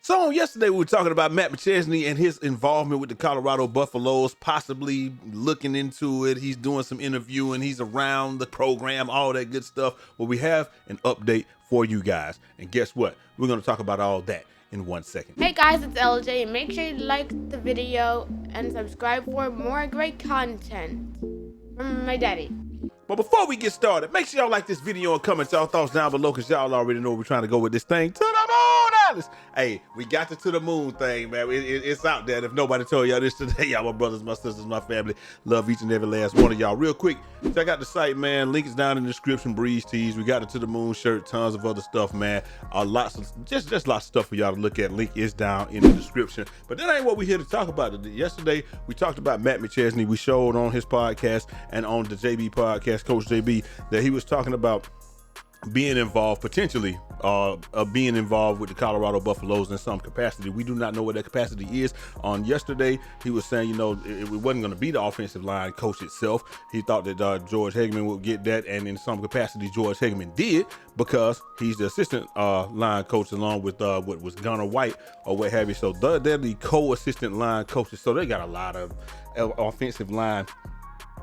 So yesterday we were talking about Matt Mcchesney and his involvement with the Colorado Buffaloes, possibly looking into it. He's doing some interviewing. He's around the program, all that good stuff. Well, we have an update for you guys. And guess what? We're going to talk about all that in 1 second. Hey guys, it's LJ, and make sure you like the video and subscribe for more great content from my daddy. But before we get started, make sure y'all like this video and comment y'all thoughts down below, because y'all already know we're trying to go with this thing to the moon, Alice. Hey, we got the to the moon thing, man. It's out there. And if nobody told y'all this today, y'all my brothers, my sisters, my family, love each and every last one of y'all. Real quick, check out the site, man. Link is down in the description. Breeze Tees. We got the to the moon shirt, tons of other stuff, man. Lots of just lots of stuff for y'all to look at. Link is down in the description. But that ain't what we're here to talk about today. Yesterday, we talked about Matt Mcchesney. We showed on his podcast and on the JB podcast, Coach JB, that he was talking about being involved, potentially being involved with the Colorado Buffaloes in some capacity. We do not know what that capacity is. On yesterday, he was saying, you know, it wasn't going to be the offensive line coach itself. He thought that George Hageman would get that, and in some capacity, George Hageman did, because he's the assistant line coach along with what was Gunnar White or what have you. So they're the co-assistant line coaches. So they got a lot of offensive line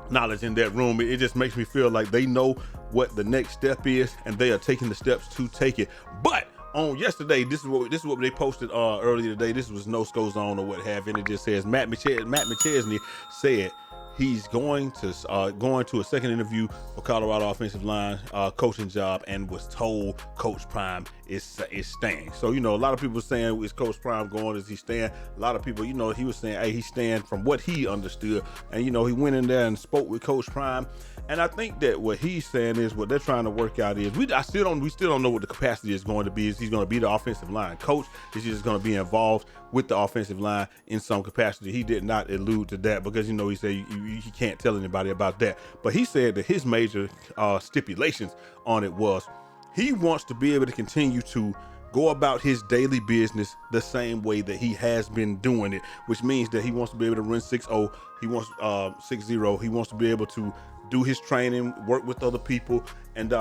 knowledge in that room. It just makes me feel like they know what the next step is, and they are taking the steps to take it. But on yesterday, this is what they posted earlier today. This was No Sco Zone or what have you, and it just says Matt Mcchesney said he's going to a second interview for Colorado offensive line coaching job, and was told Coach Prime is staying. So, you know, a lot of people saying, is Coach Prime going? Is he staying? A lot of people, you know, he was saying, hey, he's staying from what he understood. And, you know, he went in there and spoke with Coach Prime. And I think that what he's saying is, what they're trying to work out is, we still don't know what the capacity is going to be. Is he's going to be the offensive line coach? Is he just going to be involved with the offensive line in some capacity? He did not allude to that, because, you know, he said he can't tell anybody about that. But he said that his major stipulations on it was, he wants to be able to continue to go about his daily business the same way that he has been doing it, which means that he wants to be able to run 6-0. He wants 6-0. He wants to be able to do his training, work with other people, and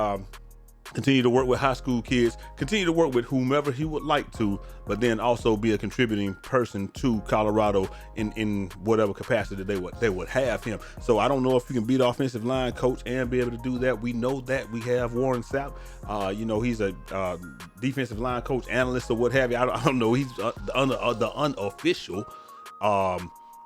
continue to work with high school kids, continue to work with whomever he would like to, but then also be a contributing person to Colorado in whatever capacity they would have him. So I don't know if you can be the offensive line coach and be able to do that. We know that we have Warren Sapp. You know, he's a defensive line coach, analyst, or what have you. I don't know. He's the unofficial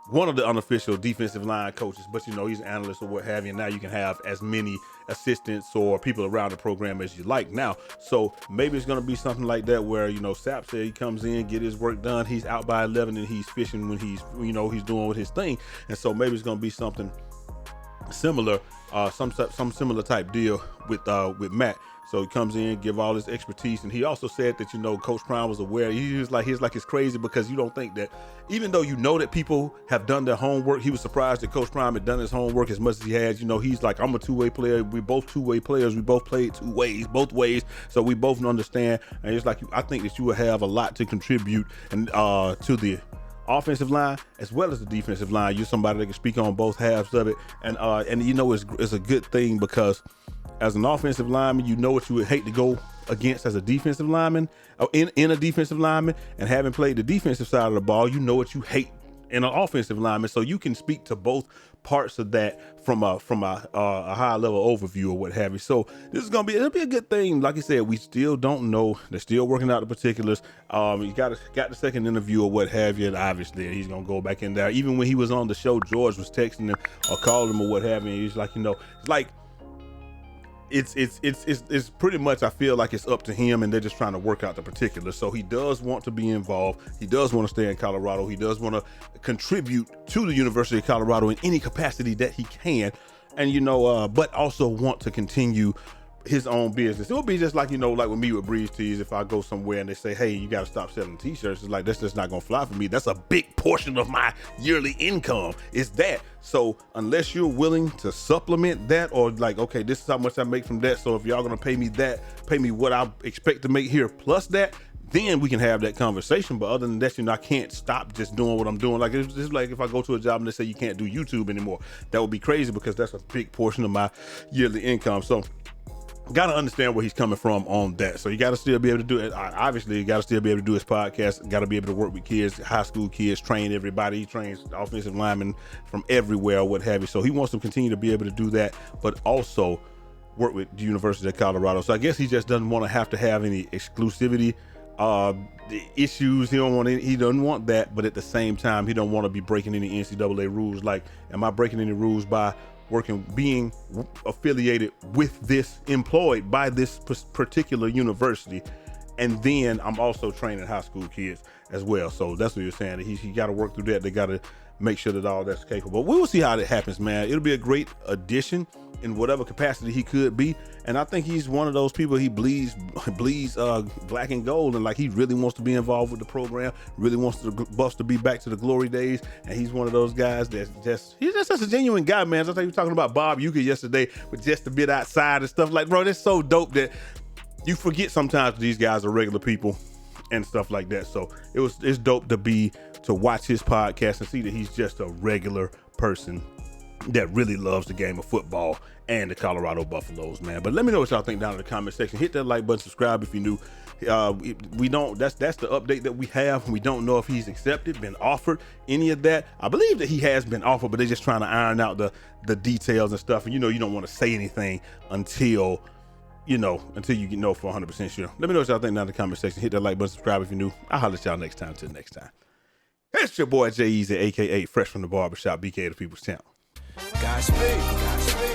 one of the unofficial defensive line coaches, but, you know, he's an analyst or what have you. Now you can have as many assistants or people around the program as you like now. So maybe it's going to be something like that, where, you know, Sapp said he comes in, get his work done. He's out by 11 and he's fishing when he's, you know, he's doing with his thing. And so maybe it's going to be something similar, some similar type deal with Matt. So he comes in, give all his expertise. And he also said that, you know, Coach Prime was aware. He was like, it's crazy, because you don't think that, even though you know that people have done their homework, he was surprised that Coach Prime had done his homework as much as he has. You know, he's like, I'm a two-way player. We both two-way players. We both played both ways. So we both understand. And it's like, I think that you will have a lot to contribute and to the offensive line as well as the defensive line. You're somebody that can speak on both halves of it. And you know, it's a good thing, because as an offensive lineman, you know what you would hate to go against as a defensive lineman, or in a defensive lineman, and having played the defensive side of the ball, you know what you hate in an offensive lineman. So you can speak to both parts of that from a high level overview or what have you. So this is it'll be a good thing. Like I said, we still don't know. They're still working out the particulars. You got the second interview or what have you, and obviously he's gonna go back in there. Even when he was on the show, George was texting him or calling him or what have you. And he's like, you know, it's like, it's pretty much, I feel like it's up to him, and they're just trying to work out the particulars. So he does want to be involved. He does want to stay in Colorado. He does want to contribute to the University of Colorado in any capacity that he can, and, you know, but also want to continue his own business. It would be just like, you know, like with me with Breeze Tees, if I go somewhere and they say, hey, you got to stop selling t-shirts, it's like, that's just not gonna fly for me. That's a big portion of my yearly income, is that. So unless you're willing to supplement that, or like, okay, this is how much I make from that, so if y'all gonna pay me that, pay me what I expect to make here plus that, then we can have that conversation. But other than that, you know, I can't stop just doing what I'm doing. Like, it's just like if I go to a job and they say you can't do YouTube anymore, that would be crazy, because that's a big portion of my yearly income. So got to understand where he's coming from on that. So you got to still be able to do it. Obviously, you got to still be able to do his podcast. Got to be able to work with kids, high school kids, train everybody. He trains offensive linemen from everywhere, what have you. So he wants to continue to be able to do that, but also work with the University of Colorado. So I guess he just doesn't want to have any exclusivity the issues. He doesn't want that, but at the same time, he don't want to be breaking any NCAA rules. Like, am I breaking any rules by being affiliated with this, employed by this particular university, and then I'm also training high school kids as well? So that's what you're saying. He got to work through that. They got to make sure that all that's capable. We will see how that happens, man. It'll be a great addition in whatever capacity he could be, and I think he's one of those people. He bleeds black and gold, and like he really wants to be involved with the program, really wants the Buffs to be back to the glory days. And he's one of those guys he's just such a genuine guy, man. Just like you were talking about Bob Uecker yesterday, with just a bit outside and stuff. Like, bro, that's so dope that you forget sometimes these guys are regular people and stuff like that. So it's dope to watch his podcast and see that he's just a regular person that really loves the game of football and the Colorado Buffaloes, man. But let me know what y'all think down in the comment section. Hit that like button, subscribe if you're new. That's the update that we have. We don't know if he's accepted, been offered, any of that. I believe that he has been offered, but they're just trying to iron out the details and stuff. And you don't want to say anything until you know for 100% sure. Let me know what y'all think down in the comment section. Hit that like button, subscribe if you're new. I'll holler at y'all next time. Till next time. It's your boy Jay Easy, aka Fresh from the Barbershop, BK of the People's Town. Godspeed.